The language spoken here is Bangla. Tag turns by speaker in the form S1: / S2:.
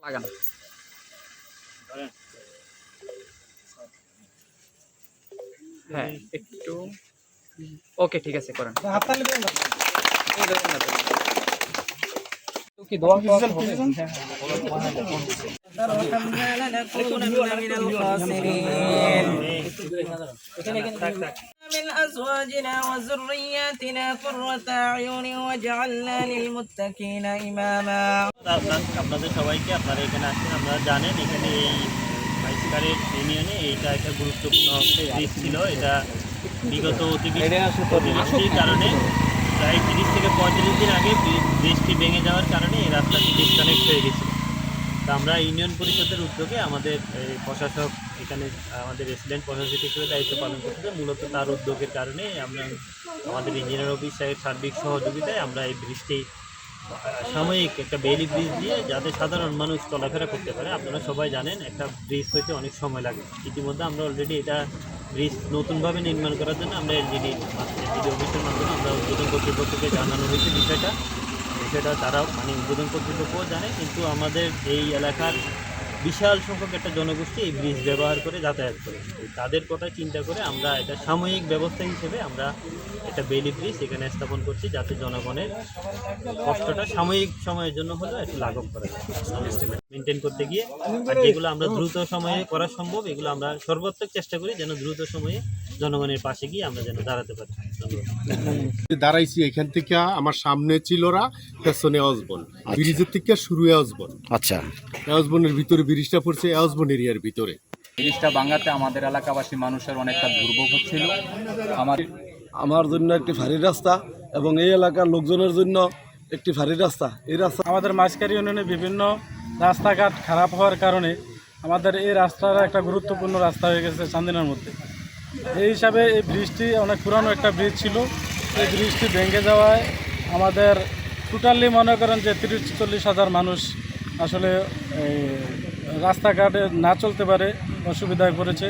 S1: লাগান। হ্যাঁ একটু ওকে ঠিক আছে করেন। কি দোয়া করতে হবে?
S2: من أزواجنا وذرياتنا قرة أعين واجعلنا للمتقين إماما।
S3: আপনাদের সবাইকে আপনারা এখানে আসছেন, আপনারা জানেন এখানে এই মাইসকারের ইউনিয়নে এইটা একটা গুরুত্বপূর্ণ ব্রিজ ছিল। এটা বিগত অতিবৃষ্টির কারণে প্রায় 30 থেকে 35 দিন আগে ব্রিজটি ভেঙে যাওয়ার কারণে এই রাস্তাটি ডিসকানেক্ট হয়ে গেছে। তা আমরা ইউনিয়ন পরিষদের উদ্যোগে আমাদের প্রশাসক এখানে আমাদের রেসিডেন্ট প্রশাসক হিসেবে দায়িত্ব পালন করতে, মূলত তার উদ্যোগের কারণে আমরা আমাদের ইঞ্জিনিয়ার অফিস সাহেব সার্বিক সহযোগিতায় আমরা এই ব্রিজটি সাময়িক একটা বেইলি ব্রিজ দিয়ে যাতে সাধারণ মানুষ চলাফেরা করতে পারে। আপনারা সবাই জানেন একটা ব্রিজ হইতে অনেক সময় লাগে। ইতিমধ্যে আমরা অলরেডি এটা ব্রিজ নতুনভাবে নির্মাণ করার জন্য আমরা এলজিডি অফিসের মাধ্যমে আমরা উদ্বোধন কর্তৃপক্ষকে জানানো হয়েছে বিষয়টা তারা মানে উদ্বোধন কর্তৃপক্ষও জানে, কিন্তু আমাদের এই এলাকার বিশাল সংখ্যক একটা জনগোষ্ঠী এই ব্রিজ ব্যবহার করে যাতায়াত করে। তাদের কথা চিন্তা করে আমরা এটা সাময়িক ব্যবস্থা হিসেবে আমরা একটা বেইলি ব্রিজ এখানে স্থাপন করছি, যাতে জনগণের কষ্টটা সাময়িক সময়ের জন্য হলেও একটু লাঘব করা যায় মেনটেন করতে গিয়ে। আর যেগুলো আমরা দ্রুত সময়ে করা সম্ভব এগুলো আমরা সর্বাত্মক চেষ্টা করি যেন দ্রুত সময়ে জনগণের পাশে গিয়ে আমরা যেন দাঁড়াতে পারি।
S4: দাঁড়াইছি এখান থেকে, আমার সামনে চিলরা, পেছনে অজবন, ব্রিজের থেকে শুরু অজবন।
S5: আচ্ছা,
S4: অজবনের ভিতরে ব্রিজটা পড়ছে, অজবন এরিয়ার ভিতরে।
S1: ব্রিজটা ভাঙাতে আমাদের এলাকাবাসী মানুষের অনেকটা দুর্ভোগ হচ্ছিল।
S6: আমার জন্য একটি ভারী রাস্তা এবং এই এলাকার লোকজনের জন্য একটি ভারী রাস্তা। এই রাস্তা
S7: আমাদের মাইসকার ইউনিয়নে বিভিন্ন রাস্তাঘাট খারাপ হওয়ার কারণে আমাদের এই রাস্তাটা একটা গুরুত্বপূর্ণ রাস্তা হয়ে গেছে চান্দিনার মধ্যে। এই হিসাবে এই ব্রিজটি অনেক পুরানো একটা ব্রিজ ছিল। এই ব্রিজটি ভেঙে যাওয়ায় আমাদের টোটালি মনে করেন যে 30-40 হাজার মানুষ আসলে রাস্তাঘাটে না চলতে পারে, অসুবিধায় পড়েছে।